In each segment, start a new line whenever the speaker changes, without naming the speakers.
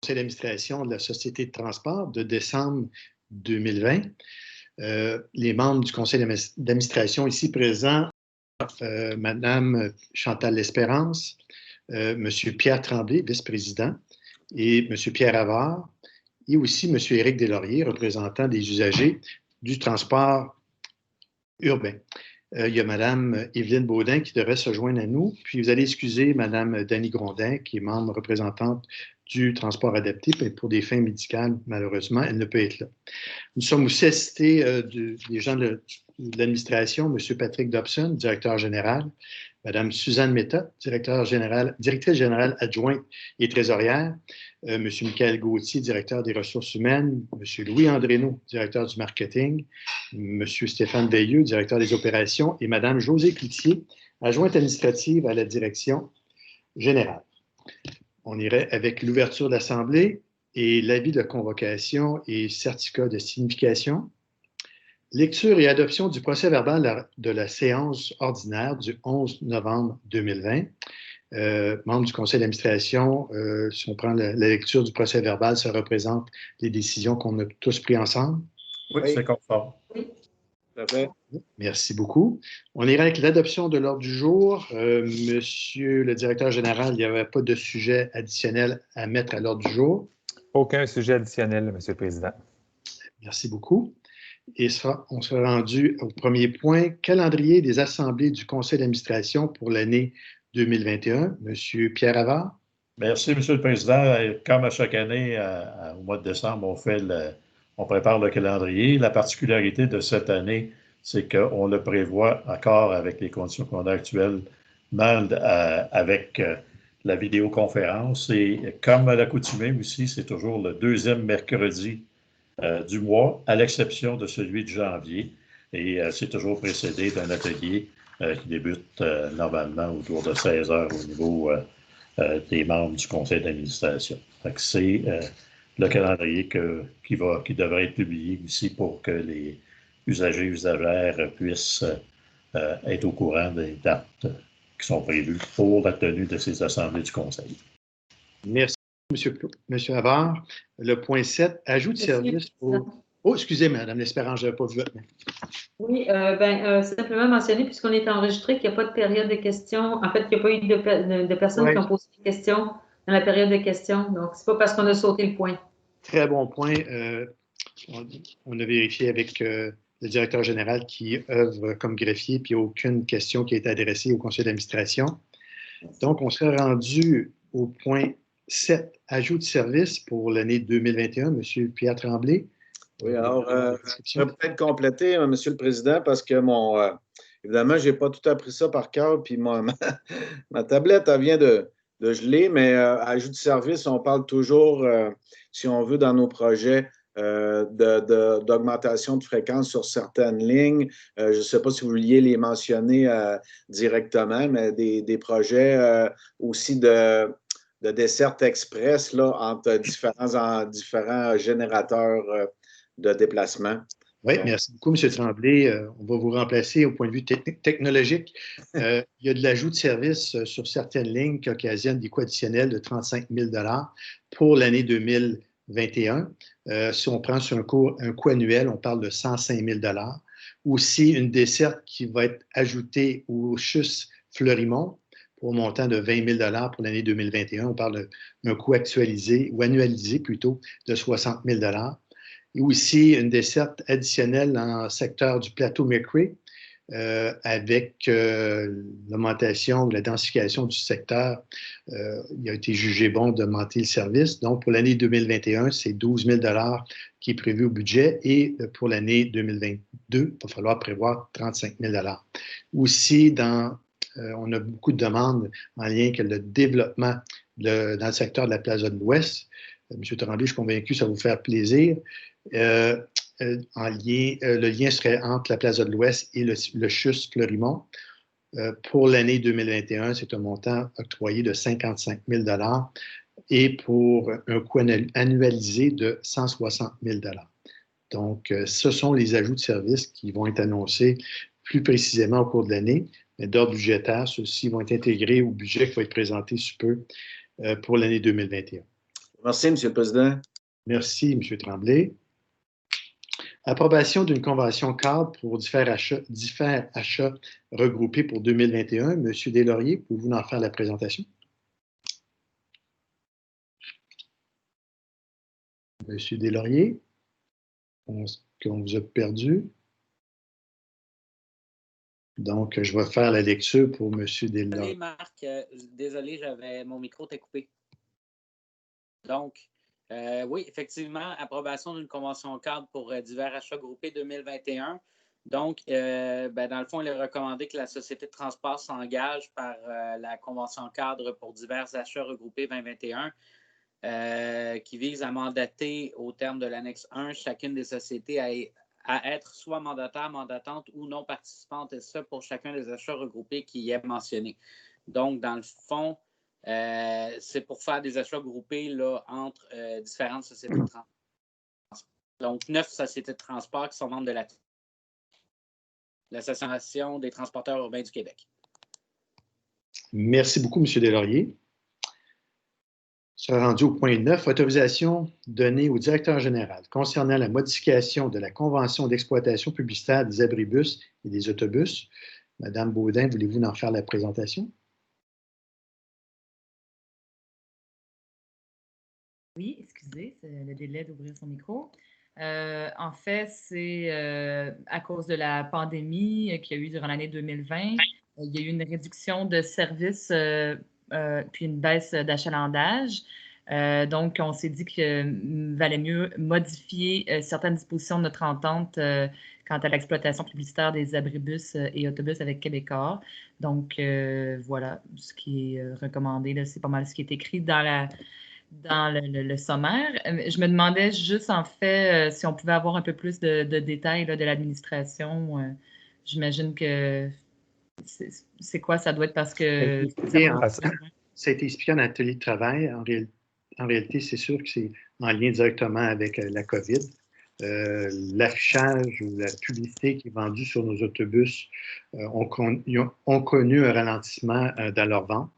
conseil d'administration de la Société de transport de décembre 2020. Les membres du conseil d'administration ici présents, Madame Chantal L'Espérance, Monsieur Pierre Tremblay, vice-président, et Monsieur Pierre Havard, et aussi Monsieur Éric Deslauriers, représentant des usagers du transport urbain. Il y a Mme Évelyne Baudin qui devrait se joindre à nous. Puis vous allez excuser Mme Dany Grondin, qui est membre représentante du transport adapté, mais pour des fins médicales, malheureusement, elle ne peut être là. Nous sommes aussi assistés des gens de l'administration, M. Patrick Dobson, directeur général, Mme Suzanne Méthode, directrice générale adjointe et trésorière, M. Michael Gauthier, directeur des ressources humaines, M. Louis Andrénaud, directeur du marketing, M. Stéphane Veilleux, directeur des opérations, et Mme Josée Cloutier, adjointe administrative à la direction générale. On irait avec l'ouverture de l'Assemblée et l'avis de convocation et certificat de signification. Lecture et adoption du procès-verbal de la séance ordinaire du 11 novembre 2020. Membres du conseil d'administration, si on prend la lecture du procès-verbal, ça représente les décisions qu'on a tous prises ensemble.
Oui, c'est conforme.
Oui.
Merci beaucoup. On irait avec l'adoption de l'ordre du jour. Monsieur le directeur général, il n'y avait pas de sujet additionnel à mettre à l'ordre du jour.
Aucun sujet additionnel, Monsieur le Président. Merci
beaucoup. Et on sera rendu au premier point, calendrier des assemblées du conseil d'administration pour l'année 2021. Monsieur Pierre Havard.
Merci, Monsieur le Président. Comme à chaque année, au mois de décembre, on prépare le calendrier. La particularité de cette année, c'est qu'on le prévoit encore avec les conditions qu'on a actuellement, avec la vidéoconférence. Et comme à l'accoutumée aussi, c'est toujours le deuxième mercredi du mois, à l'exception de celui de janvier. Et c'est toujours précédé d'un atelier qui débute normalement autour de 16 heures au niveau des membres du conseil d'administration. C'est le calendrier qui devrait être publié ici pour que les usagers et usagères puissent être au courant des dates qui sont prévues pour la tenue de ces assemblées du conseil.
Merci. Monsieur Havard, le point 7, ajout de service au... Oh, excusez, Mme L'Espérance, je n'avais pas vu votre main.
Oui, simplement mentionner, puisqu'on est enregistré, qu'il n'y a pas de période de questions. En fait, il n'y a pas eu de personnes qui ont posé des questions dans la période de questions. Donc, ce n'est pas parce qu'on a sauté le point.
Très bon point. On a vérifié avec le directeur général qui œuvre comme greffier, puis il n'y a aucune question qui a été adressée au conseil d'administration. Donc, on serait rendu au point 7, ajout de service pour l'année 2021. Monsieur Pierre Tremblay.
Oui, alors, je vais peut-être compléter, Monsieur le Président, parce que évidemment, je n'ai pas tout appris ça par cœur, puis ma tablette, elle vient de geler, mais ajout de service, on parle toujours, si on veut, dans nos projets, d'augmentation de fréquence sur certaines lignes. Je ne sais pas si vous vouliez les mentionner directement, mais des projets aussi de desserte express là, entre différents générateurs de déplacement.
Oui, merci beaucoup, M. Tremblay. On va vous remplacer au point de vue technologique. Il y a de l'ajout de service sur certaines lignes qui occasionnent des coûts additionnels de 35 000 pour l'année 2021. Si on prend sur un coût annuel, on parle de 105 000 Aussi, une desserte qui va être ajoutée au CHUS Fleurimont pour un montant de 20 000 pour l'année 2021. On parle d'un coût actualisé ou annualisé plutôt de 60 000 Et aussi une desserte additionnelle dans le secteur du plateau McRae avec l'augmentation ou la densification du secteur. Il a été jugé bon d'augmenter le service. Donc, pour l'année 2021, c'est 12 000 qui est prévu au budget et pour l'année 2022, il va falloir prévoir 35 000 Aussi, on a beaucoup de demandes en lien avec le développement dans le secteur de la Plaza de l'Ouest. M. Tremblay, je suis convaincu que ça va vous faire plaisir. Le lien serait entre la Plaza de l'Ouest et le CHUS Fleurimont. Pour l'année 2021, c'est un montant octroyé de 55 000 et pour un coût annualisé de 160 000 Donc, ce sont les ajouts de services qui vont être annoncés plus précisément au cours de l'année. Mais d'ordre budgétaire, ceux-ci vont être intégrés au budget qui va être présenté sous peu pour l'année 2021.
Merci, M. le Président.
Merci, M. Tremblay. Approbation d'une convention cadre pour divers achats regroupés pour 2021. M. Deslauriers, pouvez-vous en faire la présentation? M. Deslauriers, on vous a perdu. Donc, je vais faire la lecture pour M. Deslauriers.
Désolé, Marc. Désolé, mon micro était coupé. Donc, oui, effectivement, approbation d'une convention cadre pour divers achats groupés 2021. Donc, dans le fond, il est recommandé que la Société de transport s'engage par la convention cadre pour divers achats regroupés 2021 qui vise à mandater au terme de l'annexe 1 chacune des sociétés à être soit mandataire, mandatante ou non participante, et ça pour chacun des achats regroupés qui y est mentionné. Donc, dans le fond, c'est pour faire des achats groupés là, entre différentes sociétés de transport. Donc, 9 sociétés de transport qui sont membres de l'Association des transporteurs urbains du Québec.
Merci beaucoup, M. Deslauriers. Sera rendu au point 9, autorisation donnée au directeur général concernant la modification de la convention d'exploitation publicitaire des abribus et des autobus. Madame Baudin, voulez-vous en faire la présentation?
Oui, excusez, c'est le délai d'ouvrir son micro. En fait, c'est à cause de la pandémie qu'il y a eu durant l'année 2020. Il y a eu une réduction de services puis une baisse d'achalandage. Donc, on s'est dit qu'il valait mieux modifier certaines dispositions de notre entente quant à l'exploitation publicitaire des abribus et autobus avec Québecor. Donc, voilà ce qui est recommandé. C'est pas mal ce qui est écrit dans le sommaire. Je me demandais juste, en fait, si on pouvait avoir un peu plus de détails là, de l'administration. J'imagine que c'est quoi? Ça doit être parce que...
Ça a été expliqué en atelier de travail. En réalité, c'est sûr que c'est en lien directement avec la COVID. L'affichage ou la publicité qui est vendue sur nos autobus ont connu un ralentissement dans leur vente.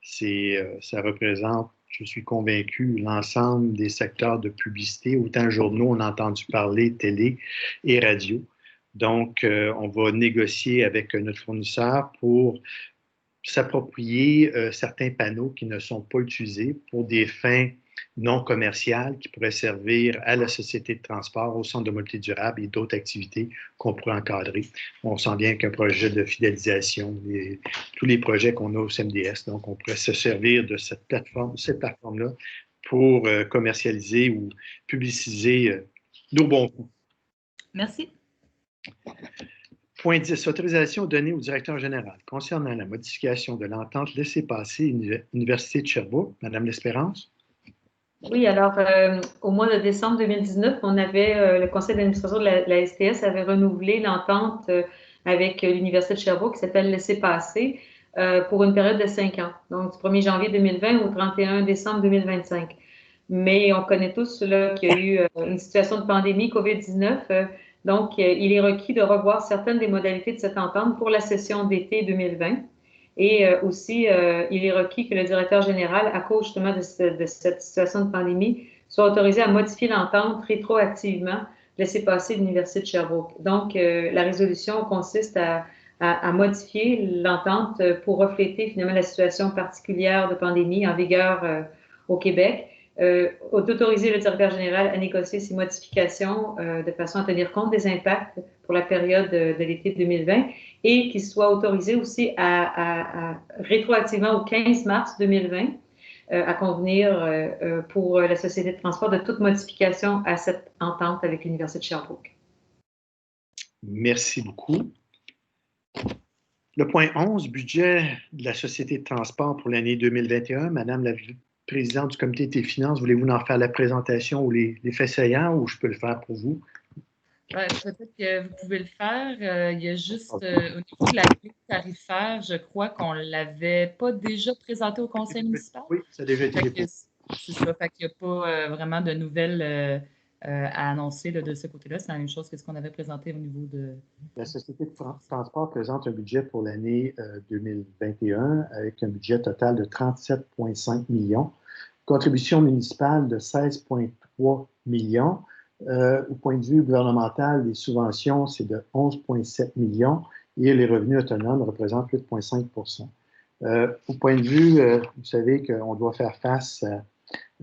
Ça représente, je suis convaincu, l'ensemble des secteurs de publicité, autant journaux, on a entendu parler, télé et radio. Donc, on va négocier avec notre fournisseur pour s'approprier certains panneaux qui ne sont pas utilisés pour des fins non commerciales qui pourraient servir à la société de transport, au centre de mobilité durable et d'autres activités qu'on pourrait encadrer. On sent bien qu'un projet de fidélisation, tous les projets qu'on a au CMDS, donc on pourrait se servir de cette plateforme-là pour commercialiser ou publiciser nos bons coups.
Merci.
Point 10. Autorisation donnée au directeur général concernant la modification de l'entente laissez-passer Université de Sherbrooke. Madame L'Espérance.
Oui, alors, au mois de décembre 2019, on avait, le conseil d'administration de la STS avait renouvelé l'entente avec l'Université de Sherbrooke qui s'appelle laissez-passer pour une période de 5 ans, donc du 1er janvier 2020 au 31 décembre 2025. Mais on connaît tous là, qu'il y a eu une situation de pandémie COVID-19. Donc, il est requis de revoir certaines des modalités de cette entente pour la session d'été 2020. Et aussi, il est requis que le directeur général, à cause justement de cette situation de pandémie, soit autorisé à modifier l'entente rétroactivement, laisser passer l'Université de Sherbrooke. Donc, la résolution consiste à modifier l'entente pour refléter finalement la situation particulière de pandémie en vigueur au Québec. D'autoriser le directeur général à négocier ces modifications de façon à tenir compte des impacts pour la période de l'été 2020 et qu'il soit autorisé aussi rétroactivement au 15 mars 2020 à convenir pour la Société de transport de toute modification à cette entente avec l'Université de Sherbrooke.
Merci beaucoup. Le point 11, budget de la Société de transport pour l'année 2021. Madame la présidente du comité des finances, voulez-vous en faire la présentation ou les faits saillants ou je peux le faire pour vous?
Peut-être que vous pouvez le faire. Il y a juste au niveau de la grille tarifaire, je crois qu'on ne l'avait pas déjà présenté au conseil municipal.
Oui, ça a déjà été déposé.
C'est ça, fait qu'il n'y a pas vraiment de nouvelles à annoncer là, de ce côté-là. C'est la même chose que ce qu'on avait présenté au niveau de...
La Société de transport présente un budget pour l'année 2021 avec un budget total de 37,5 millions. Contribution municipale de 16,3 millions. Au point de vue gouvernemental, les subventions, c'est de 11,7 millions et les revenus autonomes représentent 8,5 au point de vue, vous savez qu'on doit faire face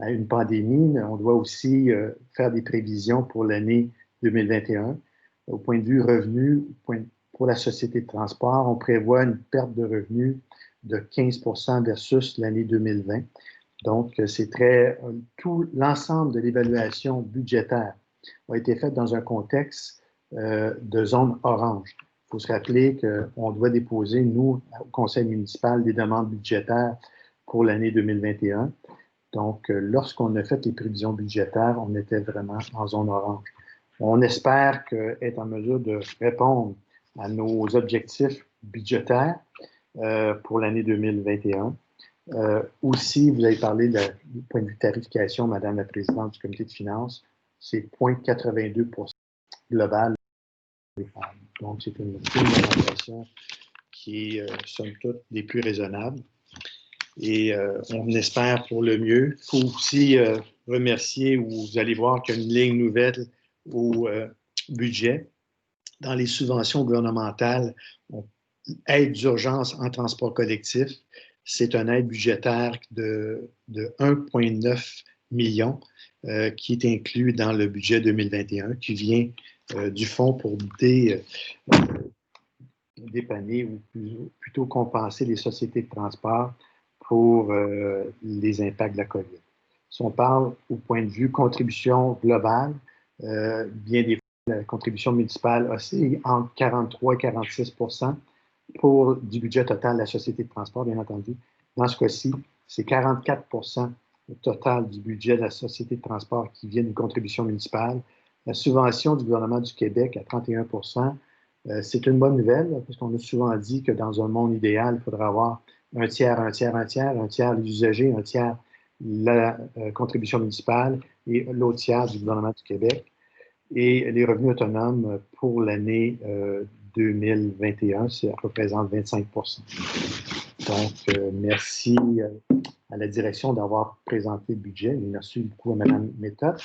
à une pandémie, on doit aussi faire des prévisions pour l'année 2021. Au point de vue revenus, pour la société de transport, on prévoit une perte de revenus de 15 versus l'année 2020. Donc, c'est tout l'ensemble de l'évaluation budgétaire a été faite dans un contexte de zone orange. Il faut se rappeler qu'on doit déposer, nous, au conseil municipal, des demandes budgétaires pour l'année 2021. Donc, lorsqu'on a fait les prévisions budgétaires, on était vraiment en zone orange. On espère être en mesure de répondre à nos objectifs budgétaires pour l'année 2021. Aussi, vous avez parlé du point de vue tarification, Madame la Présidente du Comité de finances, c'est 0,82 global. Donc, c'est une augmentation qui est, somme toute, des plus raisonnables. Et on espère pour le mieux. Il faut aussi remercier, ou vous allez voir qu'il y a une ligne nouvelle au budget. Dans les subventions gouvernementales, aide d'urgence en transport collectif, c'est une aide budgétaire de 1,9 million qui est inclus dans le budget 2021, qui vient du fonds pour dépanner ou plutôt compenser les sociétés de transport pour les impacts de la COVID. Si on parle au point de vue contribution globale, bien des fois, la contribution municipale oscille entre 43 et 46 pour du budget total de la société de transport, bien entendu. Dans ce cas-ci, c'est 44 total du budget de la société de transport qui vient d'une contribution municipale. La subvention du gouvernement du Québec à 31 c'est une bonne nouvelle, parce qu'on a souvent dit que dans un monde idéal, il faudrait avoir un tiers les usagers, un tiers la contribution municipale et l'autre tiers du gouvernement du Québec. Et les revenus autonomes pour l'année 2021, ça représente 25 Donc, merci à la direction d'avoir présenté le budget. Et merci beaucoup à Mme Méthode.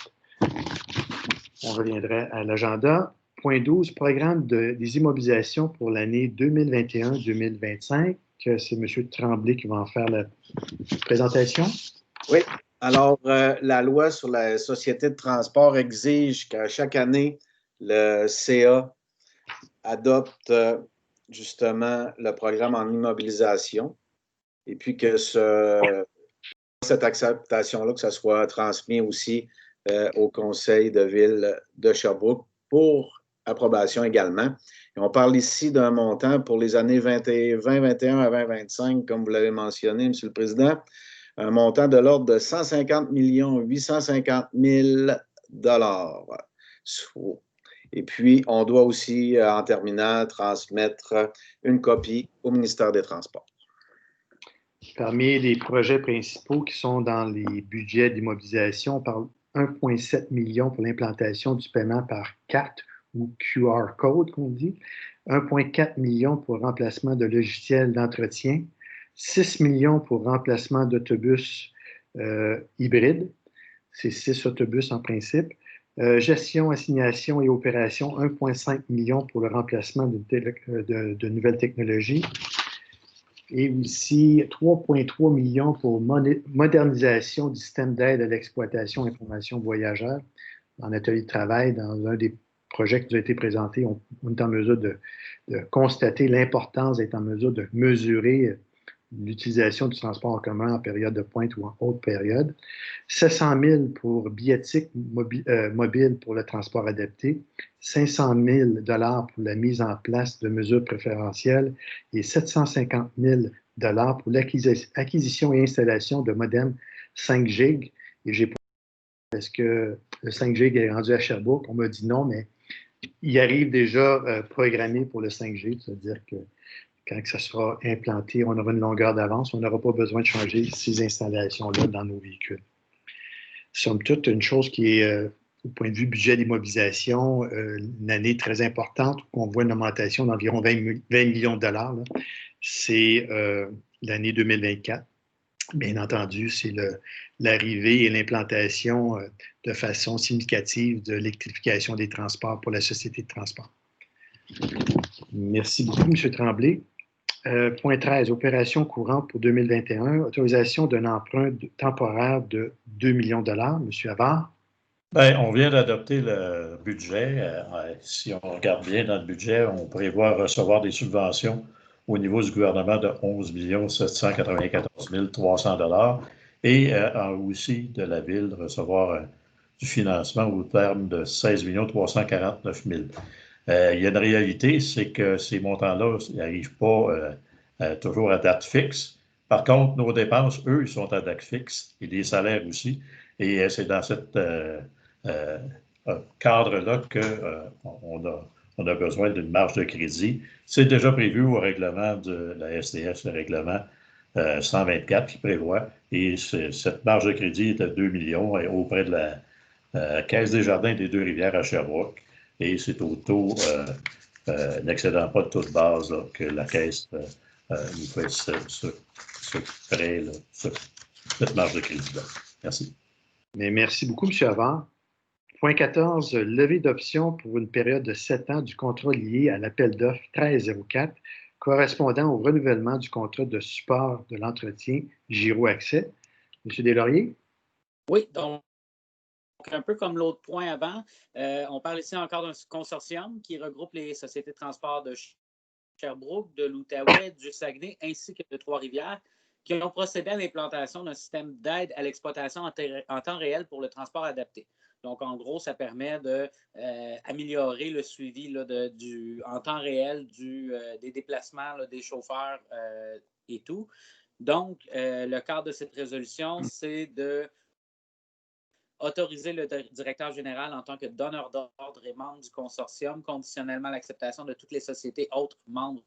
On reviendrait à l'agenda. Point 12, programme des immobilisations pour l'année 2021-2025. C'est M. Tremblay qui va en faire la présentation.
Oui. Alors, la loi sur la société de transport exige qu'à chaque année, le CA adopte justement le programme en immobilisation et puis que cette acceptation-là, que ça soit transmis aussi au conseil de ville de Sherbrooke pour approbation également. Et on parle ici d'un montant pour les années 2021 à 2025, comme vous l'avez mentionné, M. le Président, un montant de l'ordre de 150 850 000 $. Et puis, on doit aussi, en terminant, transmettre une copie au ministère des Transports.
Parmi les projets principaux qui sont dans les budgets d'immobilisation, on parle 1,7 million pour l'implantation du paiement par carte ou QR code, qu'on dit, 1,4 million pour remplacement de logiciels d'entretien, 6 millions pour remplacement d'autobus hybrides, c'est 6 autobus en principe, gestion, assignation et opération, 1,5 million pour le remplacement de nouvelles technologies, et aussi 3,3 millions pour modernisation du système d'aide à l'exploitation et information voyageurs. En atelier de travail, dans un des projets qui nous a été présenté, on est en mesure de constater l'importance d'être en mesure de mesurer l'utilisation du transport en commun en période de pointe ou en haute période. 700 000 pour billettique mobile pour le transport adapté, 500 000 $ pour la mise en place de mesures préférentielles et 750 000 $ pour l'acquisition et installation de modems 5 G. Et j'ai pas est-ce que le 5 G est rendu à Sherbrooke? On m'a dit non, mais il arrive déjà programmé pour le 5 G, c'est-à-dire que quand ça sera implanté, on aura une longueur d'avance, on n'aura pas besoin de changer ces installations-là dans nos véhicules. Somme toute, une chose qui est, au point de vue budget d'immobilisation, une année très importante, où on voit une augmentation d'environ 20 millions de dollars, c'est l'année 2024. bien entendu, c'est l'arrivée et l'implantation de façon significative de l'électrification des transports pour la société de transport. Merci beaucoup, M. Tremblay. Point 13, opération courante pour 2021, autorisation d'un emprunt temporaire de 2 millions de dollars. M. Havard.
Bien, on vient d'adopter le budget. Si on regarde bien dans le budget, on prévoit recevoir des subventions au niveau du gouvernement de 11 794 300 $ et aussi de la Ville recevoir du financement au terme de 16 349 000. Il y a une réalité, c'est que ces montants-là n'arrivent pas toujours à date fixe. Par contre, nos dépenses, eux, ils sont à date fixe et les salaires aussi. Et c'est dans cette cadre-là qu'on a besoin d'une marge de crédit. C'est déjà prévu au règlement de la SDS, le règlement 124 qui prévoit. Et cette marge de crédit est à 2 millions auprès de la Caisse des Jardins des Deux-Rivières à Sherbrooke. Et c'est au taux n'excédant pas le taux de base là, que la Caisse nous fait ce prêt, là, cette marge de crédit-là. Merci.
Mais merci beaucoup, M. Havard. Point 14, levée d'option pour une période de 7 ans du contrat lié à l'appel d'offres 1304, correspondant au renouvellement du contrat de support de l'entretien Giro Accès. M. Deslauriers?
Oui, donc, un peu comme l'autre point avant, on parle ici encore d'un consortium qui regroupe les sociétés de transport de Sherbrooke, de l'Outaouais, du Saguenay ainsi que de Trois-Rivières qui ont procédé à l'implantation d'un système d'aide à l'exploitation en temps réel pour le transport adapté. Donc, en gros, ça permet d'améliorer le suivi là, en temps réel des déplacements là, des chauffeurs et tout. Donc, le cadre de cette résolution, c'est de autoriser le directeur général en tant que donneur d'ordre et membre du consortium, conditionnellement à l'acceptation de toutes les sociétés autres membres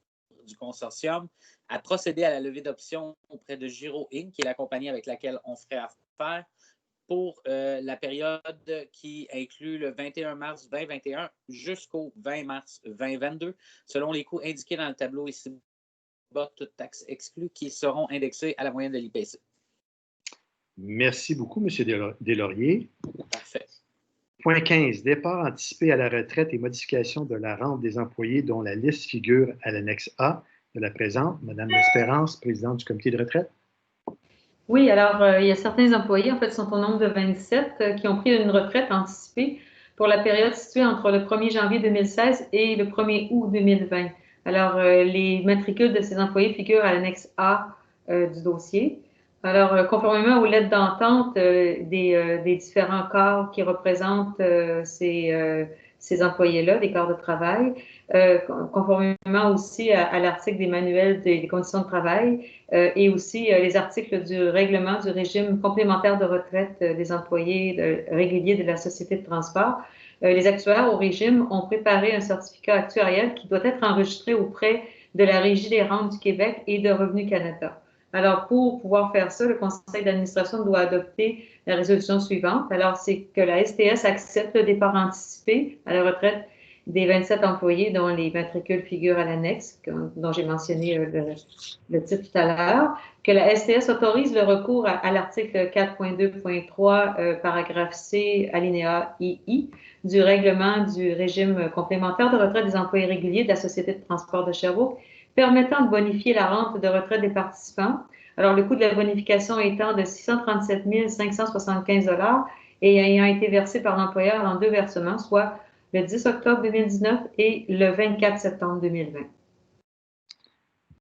du consortium, à procéder à la levée d'options auprès de Giro Inc., qui est la compagnie avec laquelle on ferait affaire, pour la période qui inclut le 21 mars 2021 jusqu'au 20 mars 2022, selon les coûts indiqués dans le tableau ici bas, toutes taxes exclues, qui seront indexés à la moyenne de l'IPC.
Merci beaucoup, M. Deslauriers.
Parfait.
Point 15, départ anticipé à la retraite et modification de la rente des employés dont la liste figure à l'annexe A de la présente. Madame L'Espérance, présidente du comité de retraite.
Oui, alors il y a certains employés, en fait, sont au nombre de 27, qui ont pris une retraite anticipée pour la période située entre le 1er janvier 2016 et le 1er août 2020. Alors, les matricules de ces employés figurent à l'annexe A du dossier. Alors, conformément aux lettres d'entente des différents corps qui représentent ces employés-là, des corps de travail, conformément aussi à l'article des manuels des conditions de travail et aussi les articles du règlement du régime complémentaire de retraite des employés réguliers de la société de transport, les actuaires au régime ont préparé un certificat actuariel qui doit être enregistré auprès de la Régie des rentes du Québec et de Revenu Canada. Alors, pour pouvoir faire ça, le conseil d'administration doit adopter la résolution suivante. Alors, c'est que la STS accepte le départ anticipé à la retraite des 27 employés dont les matricules figurent à l'annexe, dont j'ai mentionné le titre tout à l'heure, que la STS autorise le recours à l'article 4.2.3, paragraphe C, alinéa II, du règlement du régime complémentaire de retraite des employés réguliers de la Société de transport de Sherbrooke, permettant de bonifier la rente de retraite des participants. Alors, le coût de la bonification étant de 637 575 $ et ayant été versé par l'employeur en 2 versements, soit le 10 octobre 2019 et le 24 septembre 2020.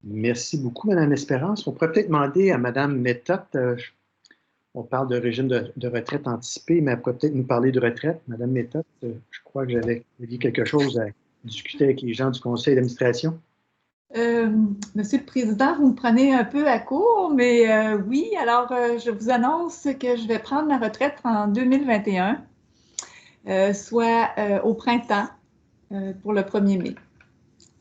Merci beaucoup, Mme Espérance. On pourrait peut-être demander à Mme Méthode, on parle de régime de retraite anticipé, mais elle pourrait peut-être nous parler de retraite. Mme Méthode, je crois que j'avais dit quelque chose à discuter avec les gens du conseil d'administration.
Monsieur le Président, vous me prenez un peu à court, mais oui, alors je vous annonce que je vais prendre ma retraite en 2021, soit au printemps, pour le 1er mai.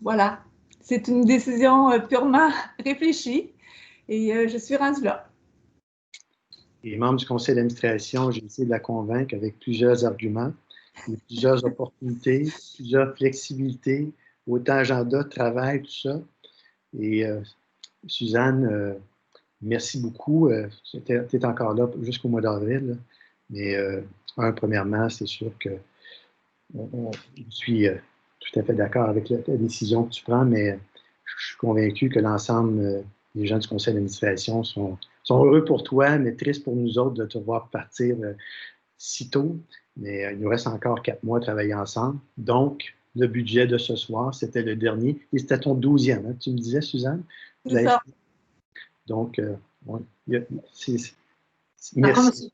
Voilà, c'est une décision purement réfléchie et je suis rendue là.
Les membres du conseil d'administration, j'ai essayé de la convaincre avec plusieurs arguments, plusieurs opportunités, plusieurs flexibilités, autant agenda, travail, tout ça. Et Suzanne merci beaucoup. Tu es encore là jusqu'au mois d'avril. Là. Mais premièrement, c'est sûr que je suis tout à fait d'accord avec la décision que tu prends, mais je suis convaincu que l'ensemble des gens du conseil d'administration sont heureux pour toi, mais tristes pour nous autres de te voir partir si tôt. Mais il nous reste encore 4 mois à travailler ensemble. Donc, le budget de ce soir, c'était le dernier. Et c'était ton 12e, hein, tu me disais, Suzanne?
C'est ça.
Donc, ouais,
Par contre,
merci.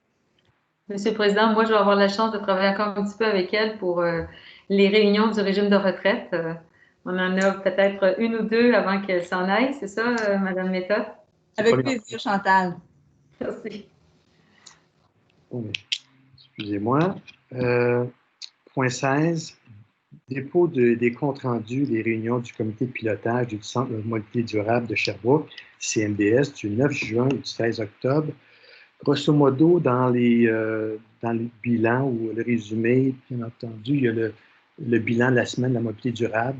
Monsieur le Président, moi, je vais avoir la chance de travailler encore un petit peu avec elle pour les réunions du régime de retraite. On en a peut-être une ou deux avant qu'elle s'en aille, c'est ça, Madame Metta?
Avec plaisir, Chantal.
Merci.
Oh, excusez-moi. Point 16. Dépôt des comptes rendus des réunions du comité de pilotage du Centre de mobilité durable de Sherbrooke, CMDS, du 9 juin au 16 octobre. Grosso modo, dans les bilans ou le résumé, bien entendu, il y a le bilan de la semaine de la mobilité durable.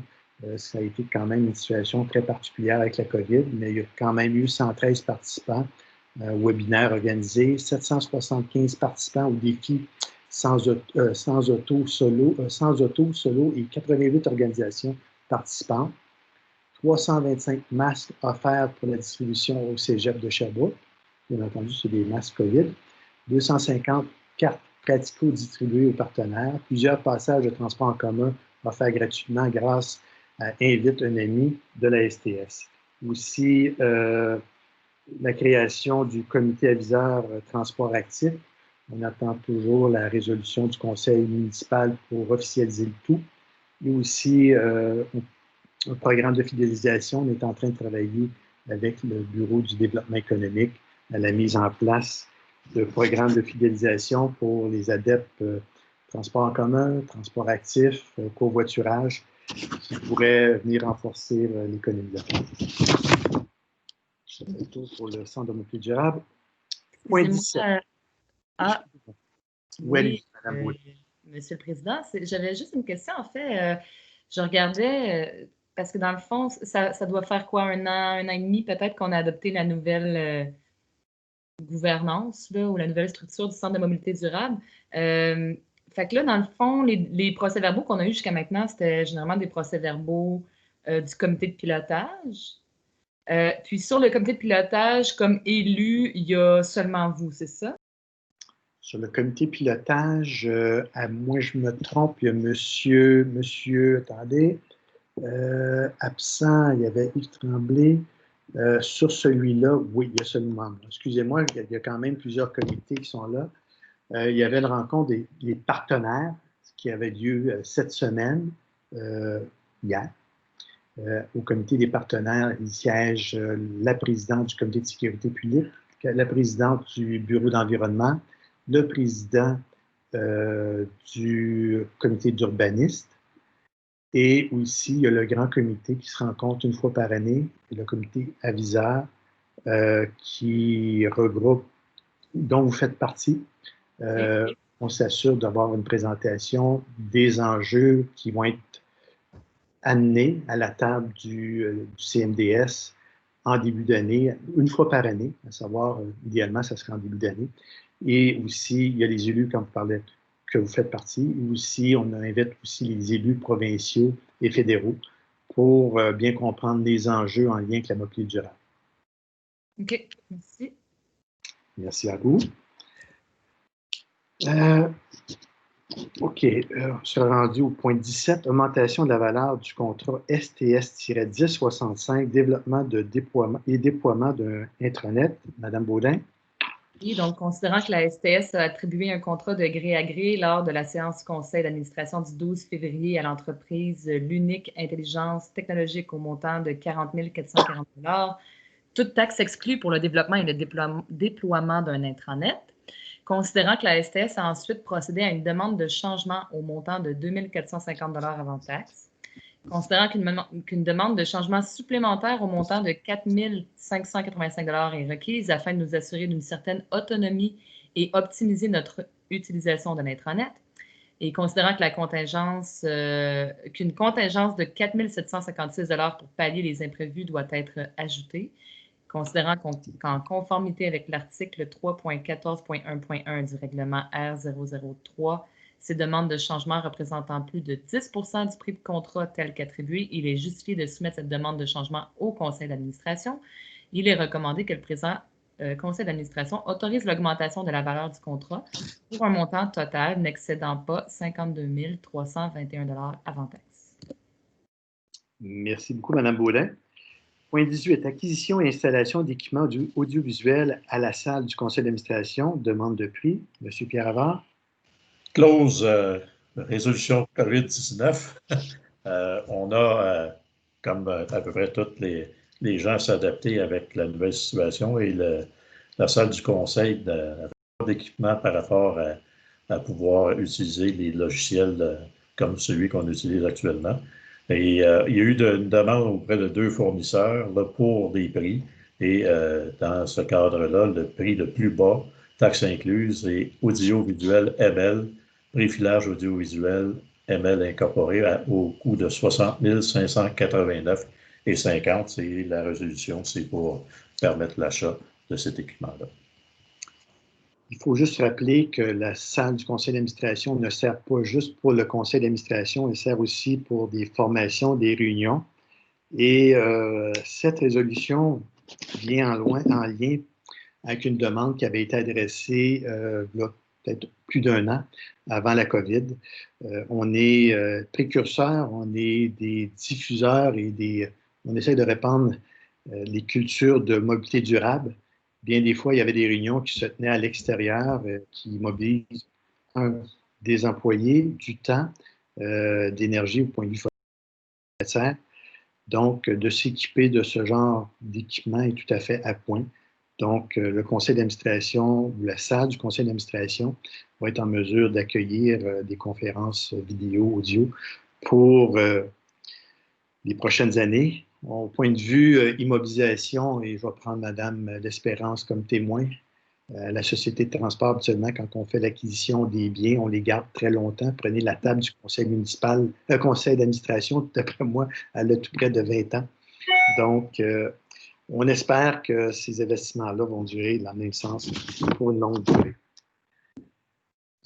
Ça a été quand même une situation très particulière avec la COVID, mais il y a quand même eu 113 participants webinaires organisés, 775 participants au défi sans auto solo et 88 organisations participantes, 325 masques offerts pour la distribution au cégep de Sherbrooke. Bien entendu, c'est des masques COVID. 250 cartes pratico-distribuées aux partenaires. Plusieurs passages de transport en commun offerts gratuitement grâce à Invite un ami de la STS. Aussi, la création du comité aviseur transport actif. On attend toujours la résolution du conseil municipal pour officialiser le tout. Et aussi, un programme de fidélisation. On est en train de travailler avec le Bureau du développement économique à la mise en place de programmes de fidélisation pour les adeptes transport en commun, transport actif, covoiturage, qui pourraient venir renforcer l'économie locale. C'est tout pour le Centre de mobilité durable. Point 17.
Oui, Monsieur le Président, j'avais juste une question. En fait, je regardais, parce que dans le fond, ça doit faire quoi, un an et demi peut-être qu'on a adopté la nouvelle gouvernance là, ou la nouvelle structure du Centre de mobilité durable. Fait que là, dans le fond, les procès-verbaux qu'on a eus jusqu'à maintenant, c'était généralement des procès-verbaux du comité de pilotage. Puis sur le comité de pilotage, comme élu, il y a seulement vous, c'est ça?
Sur le comité pilotage, à moins je me trompe, il y a monsieur, attendez, absent, il y avait Yves Tremblay. Sur celui-là, oui, il y a seulement. Excusez-moi, il y a quand même plusieurs comités qui sont là. Il y avait la rencontre des partenaires qui avait lieu cette semaine, hier. Au comité des partenaires, il siège la présidente du comité de sécurité publique, la présidente du bureau d'environnement, le président du comité d'urbanistes et aussi il y a le grand comité qui se rencontre une fois par année, le comité aviseur qui regroupe, dont vous faites partie. On s'assure d'avoir une présentation des enjeux qui vont être amenés à la table du CMDS en début d'année, une fois par année, à savoir, idéalement, ça serait en début d'année. Et aussi, il y a les élus, comme vous parlez, que vous faites partie. Et aussi, on invite aussi les élus provinciaux et fédéraux pour bien comprendre les enjeux en lien avec la mobilité durable.
OK, merci.
Merci à vous. OK, je suis rendu au point 17, augmentation de la valeur du contrat STS-1065, développement et déploiement d'un intranet. Madame Baudin.
Oui, donc, considérant que la STS a attribué un contrat de gré à gré lors de la séance du conseil d'administration du 12 février à l'entreprise L'Unique Intelligence Technologique au montant de 40 440 $, toute taxe exclue pour le développement et le déploiement d'un intranet. Considérant que la STS a ensuite procédé à une demande de changement au montant de 2 450 $ avant taxe. Considérant qu'une demande de changement supplémentaire au montant de 4 585 $ est requise afin de nous assurer d'une certaine autonomie et optimiser notre utilisation de l'intranet. Et considérant que qu'une contingence de 4 756 $ pour pallier les imprévus doit être ajoutée. considérant qu'en conformité avec l'article 3.14.1.1 du règlement R003, ces demandes de changement représentant plus de 10 du prix de contrat tel qu'attribué, il est justifié de soumettre cette demande de changement au conseil d'administration. Il est recommandé que le présent conseil d'administration autorise l'augmentation de la valeur du contrat pour un montant total n'excédant pas 52 321 $ avant taxe.
Merci beaucoup, Mme Baudin. Point 18, acquisition et installation d'équipements audiovisuels à la salle du conseil d'administration. Demande de prix. M. Pierre Havard.
Clause résolution COVID-19. On a, comme à peu près tous les gens, s'adapter avec la nouvelle situation et la salle du conseil d'équipement par rapport à pouvoir utiliser les logiciels comme celui qu'on utilise actuellement. Et il y a eu une demande auprès de 2 fournisseurs là, pour des prix. Et dans ce cadre-là, le prix le plus bas, taxes incluses, est audiovisuel ML, prix filage audiovisuel ML incorporé au coût de 60 589,50 $. C'est la résolution, c'est pour permettre l'achat de cet équipement-là.
Il faut juste rappeler que la salle du conseil d'administration ne sert pas juste pour le conseil d'administration, elle sert aussi pour des formations, des réunions. Et cette résolution vient en lien avec une demande qui avait été adressée peut-être plus d'1 an avant la COVID. On est précurseurs, on est des diffuseurs et on essaie de répandre les cultures de mobilité durable. Bien des fois, il y avait des réunions qui se tenaient à l'extérieur, qui mobilisent des employés, du temps, d'énergie au point de vue forestier. Donc, de s'équiper de ce genre d'équipement est tout à fait à point. Donc, le conseil d'administration ou la salle du conseil d'administration va être en mesure d'accueillir des conférences vidéo, audio pour les prochaines années. Au point de vue immobilisation, et je vais prendre Mme L'Espérance comme témoin, la société de transport, habituellement, quand on fait l'acquisition des biens, on les garde très longtemps. Prenez la table du conseil municipal, conseil d'administration, d'après moi, elle a tout près de 20 ans. Donc, on espère que ces investissements-là vont durer dans le même sens pour une longue durée.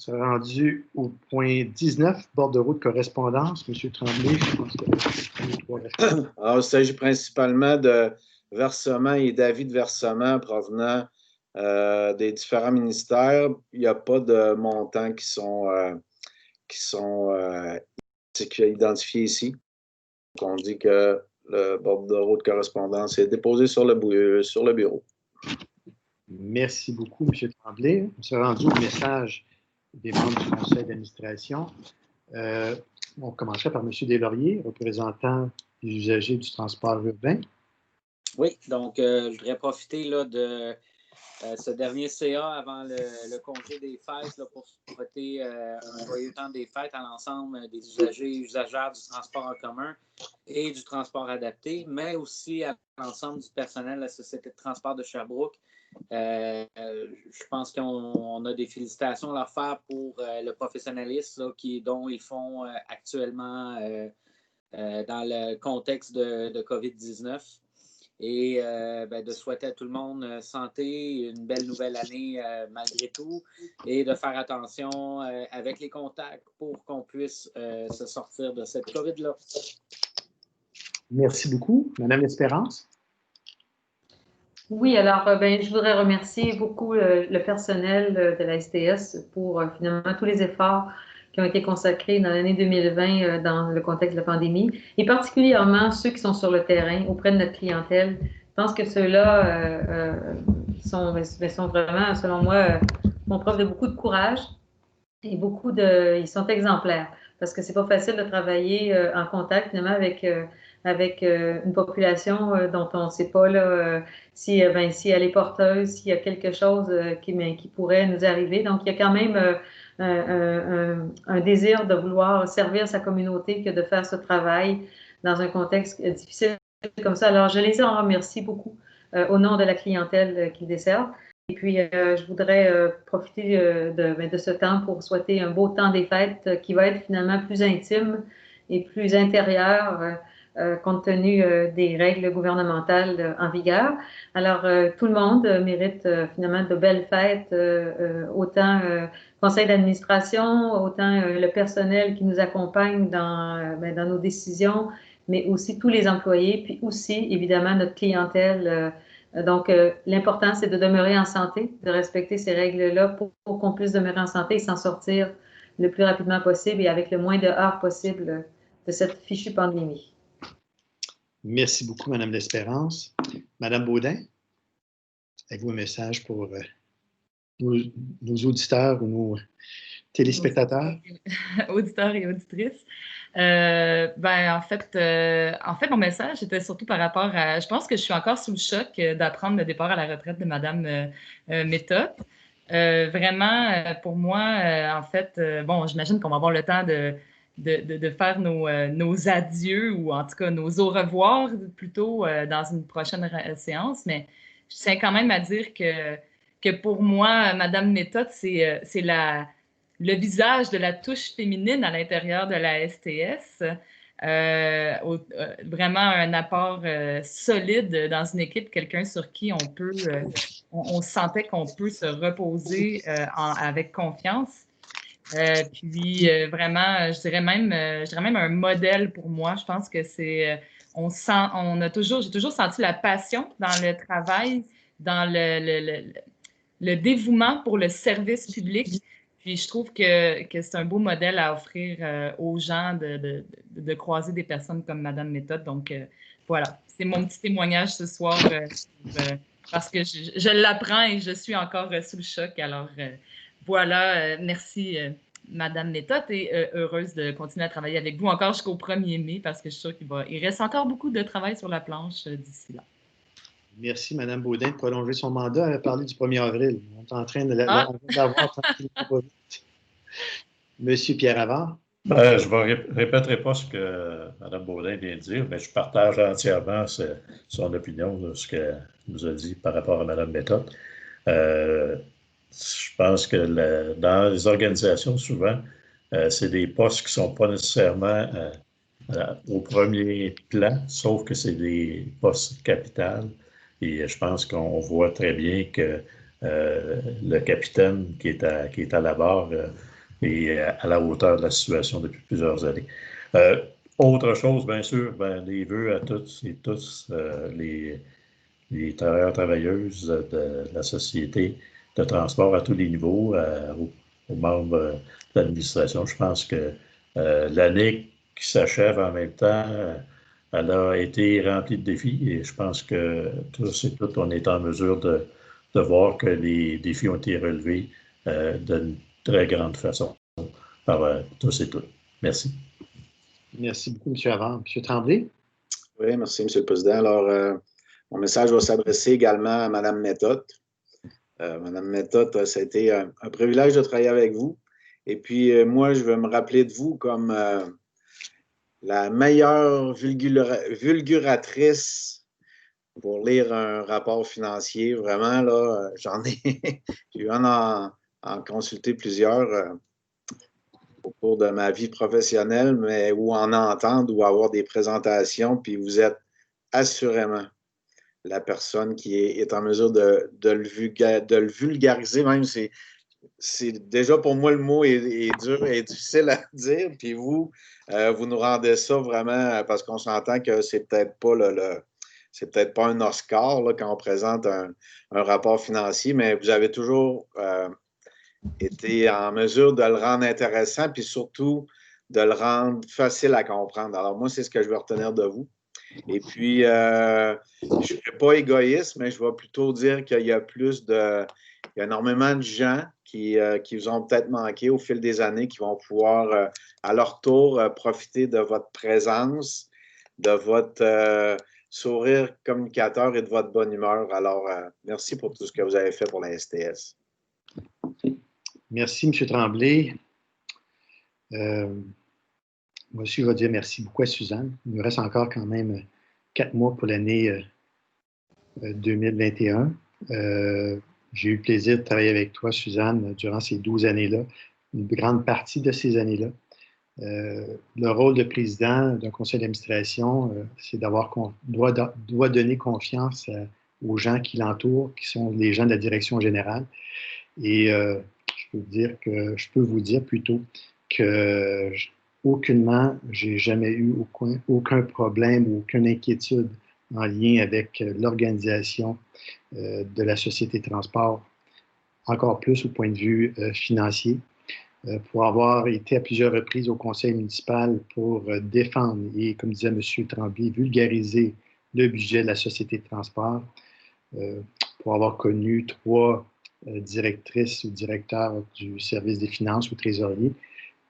On s'est rendu au point 19, bordereau de correspondance. M. Tremblay, je pense que
Alors, il s'agit principalement de versements et d'avis de versement provenant des différents ministères. Il n'y a pas de montants qui sont identifiés ici. Donc, on dit que le bordereau de correspondance est déposé sur le bureau.
Merci beaucoup, M. Tremblay. On s'est rendu au message des membres du conseil d'administration. On commencerait par M. Deslauriers, représentant des usagers du transport urbain.
Oui, donc je voudrais profiter là, de ce dernier CA avant le congé des fêtes là, pour souhaiter un joyeux temps des fêtes à l'ensemble des usagers et usagères du transport en commun et du transport adapté, mais aussi à l'ensemble du personnel de la Société de transport de Sherbrooke. Je pense qu'on a des félicitations à leur faire pour le professionnalisme là, dont ils font actuellement dans le contexte de COVID-19 et de souhaiter à tout le monde santé, une belle nouvelle année malgré tout et de faire attention avec les contacts pour qu'on puisse se sortir de cette COVID-là.
Merci beaucoup. Madame L'Espérance.
Oui, alors je voudrais remercier beaucoup le personnel de la STS pour finalement tous les efforts qui ont été consacrés dans l'année 2020 dans le contexte de la pandémie, et particulièrement ceux qui sont sur le terrain auprès de notre clientèle. Je pense que ceux-là sont vraiment, selon moi, font preuve de beaucoup de courage et ils sont exemplaires parce que c'est pas facile de travailler en contact finalement avec une population dont on ne sait pas là, si elle est porteuse, s'il y a quelque chose qui pourrait nous arriver. Donc, il y a quand même un désir de vouloir servir sa communauté que de faire ce travail dans un contexte difficile comme ça. Alors, je les en remercie beaucoup au nom de la clientèle qu'ils desservent. Et puis, je voudrais profiter de ce temps pour souhaiter un beau temps des fêtes qui va être finalement plus intime et plus intérieur compte tenu des règles gouvernementales en vigueur. Alors, tout le monde mérite finalement de belles fêtes, autant conseil d'administration, autant le personnel qui nous accompagne dans nos décisions, mais aussi tous les employés, puis aussi, évidemment, notre clientèle. Donc, l'important, c'est de demeurer en santé, de respecter ces règles-là pour qu'on puisse demeurer en santé et s'en sortir le plus rapidement possible et avec le moins de heurts possible de cette fichue pandémie.
Merci beaucoup, Mme L'Espérance. Mme Baudin, avez-vous un message pour nos auditeurs ou nos téléspectateurs?
Auditeurs et auditrices. En fait, mon message était surtout par rapport à... Je pense que je suis encore sous le choc d'apprendre le départ à la retraite de Mme Méthode. Vraiment, pour moi, en fait, j'imagine qu'on va avoir le temps de faire nos adieux ou en tout cas nos au revoir plutôt dans une prochaine séance. Mais je tiens quand même à dire que pour moi, Mme Méthode, c'est le visage de la touche féminine à l'intérieur de la STS. Vraiment un apport solide dans une équipe, quelqu'un sur qui on sentait qu'on peut se reposer avec confiance. Vraiment, je dirais même un modèle pour moi. Je pense que j'ai toujours senti la passion dans le travail, dans le dévouement pour le service public. Puis je trouve que c'est un beau modèle à offrir aux gens de croiser des personnes comme Mme Méthode. Donc, voilà, c'est mon petit témoignage ce soir parce que je l'apprends et je suis encore sous le choc. Alors, voilà, merci Mme Méthode et heureuse de continuer à travailler avec vous encore jusqu'au 1er mai parce que je suis sûre qu'il reste encore beaucoup de travail sur la planche d'ici là.
Merci, Mme Baudin, de prolonger son mandat. Elle a parlé du 1er avril. On est en train de l'avoir tranquillement. Monsieur Pierre Havard.
Je ne répéterai pas ce que Mme Baudin vient de dire, mais je partage entièrement son opinion de ce qu'elle nous a dit par rapport à Mme Méthode. Je pense que dans les organisations, souvent, c'est des postes qui ne sont pas nécessairement au premier plan, sauf que c'est des postes capitales. Et je pense qu'on voit très bien que le capitaine qui est à la barre est à la hauteur de la situation depuis plusieurs années. Autre chose, bien sûr, les vœux à toutes et tous les travailleurs, travailleuses de la société de transport à tous les niveaux, aux membres de l'administration. Je pense que l'année qui s'achève en même temps, elle a été remplie de défis et je pense que tous et toutes, on est en mesure de voir que les défis ont été relevés d'une très grande façon par tous et toutes. Merci.
Merci beaucoup, M. Havard. M. Tremblay?
Oui, merci, M. le Président. Alors, mon message va s'adresser également à Mme Méthode. Mme Méthode, ça a été un privilège de travailler avec vous. Et puis, moi, je veux me rappeler de vous comme la meilleure vulguratrice pour lire un rapport financier. Vraiment, là, j'ai eu en consulter plusieurs au cours de ma vie professionnelle, mais ou en entendre ou avoir des présentations, puis vous êtes assurément la personne qui est en mesure de le vulgariser. Même, c'est déjà pour moi, le mot est dur et difficile à dire, puis vous nous rendez ça vraiment, parce qu'on s'entend que c'est peut-être pas un Oscar là, quand on présente un rapport financier, mais vous avez toujours été en mesure de le rendre intéressant, puis surtout de le rendre facile à comprendre. Alors moi, c'est ce que je veux retenir de vous. Et puis, je ne suis pas égoïste, mais je vais plutôt dire qu'il y a énormément de gens qui vous ont peut-être manqué au fil des années, qui vont pouvoir, à leur tour, profiter de votre présence, de votre sourire communicateur et de votre bonne humeur. Alors, merci pour tout ce que vous avez fait pour la STS.
Merci, M. Tremblay. Moi aussi, je vais dire merci beaucoup à Suzanne. Il nous reste encore quand même 4 mois pour l'année 2021. J'ai eu le plaisir de travailler avec toi, Suzanne, durant ces 12 années-là, une grande partie de ces années-là. Le rôle de président d'un conseil d'administration, c'est doit donner confiance aux gens qui l'entourent, qui sont les gens de la direction générale. Et je peux vous dire plutôt que aucunement, j'ai jamais eu aucun problème ou aucune inquiétude en lien avec l'organisation de la Société de transport, encore plus au point de vue financier. Pour avoir été à plusieurs reprises au conseil municipal pour défendre et, comme disait M. Tremblay, vulgariser le budget de la Société de transport, pour avoir connu 3 directrices ou directeurs du service des finances ou trésorier,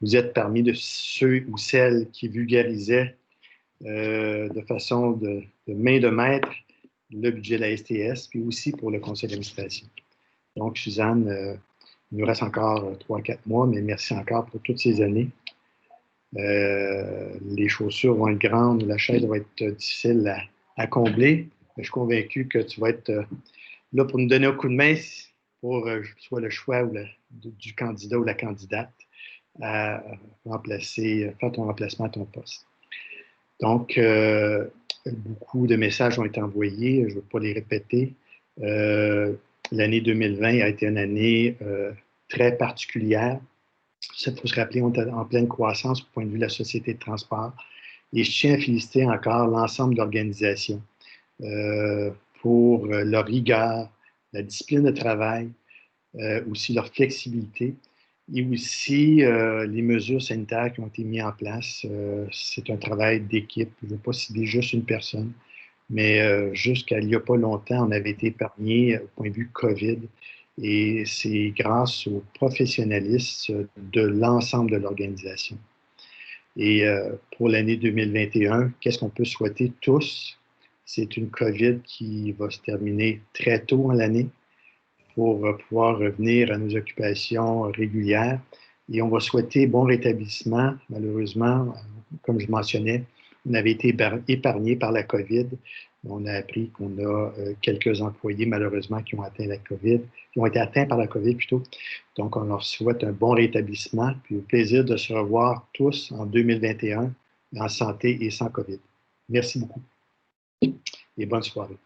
vous êtes parmi de ceux ou celles qui vulgarisaient de façon de main de maître le budget de la STS, puis aussi pour le conseil d'administration. Donc, Suzanne, il nous reste encore 3-4 mois, mais merci encore pour toutes ces années. Les chaussures vont être grandes, la chaise va être difficile à combler. Je suis convaincu que tu vas être là pour nous donner un coup de main pour soit le choix du candidat ou la candidate à faire ton remplacement à ton poste. Donc, beaucoup de messages ont été envoyés, je ne veux pas les répéter. L'année 2020 a été une année très particulière. Il faut se rappeler, on est en pleine croissance au point de vue de la Société de transport. Et je tiens à féliciter encore l'ensemble de l'organisation pour leur rigueur, la discipline de travail, aussi leur flexibilité et aussi les mesures sanitaires qui ont été mises en place. C'est un travail d'équipe. Je ne veux pas citer juste une personne, mais jusqu'à il n'y a pas longtemps, on avait été épargné au point de vue COVID. Et c'est grâce au professionnalisme de l'ensemble de l'organisation. Et pour l'année 2021, qu'est-ce qu'on peut souhaiter tous? C'est une COVID qui va se terminer très tôt en l'année pour pouvoir revenir à nos occupations régulières. Et on va souhaiter bon rétablissement. Malheureusement, comme je mentionnais, on avait été épargné par la COVID. On a appris qu'on a quelques employés, malheureusement, qui ont été atteints par la COVID plutôt. Donc, on leur souhaite un bon rétablissement, puis au plaisir de se revoir tous en 2021 en santé et sans COVID. Merci beaucoup et bonne soirée.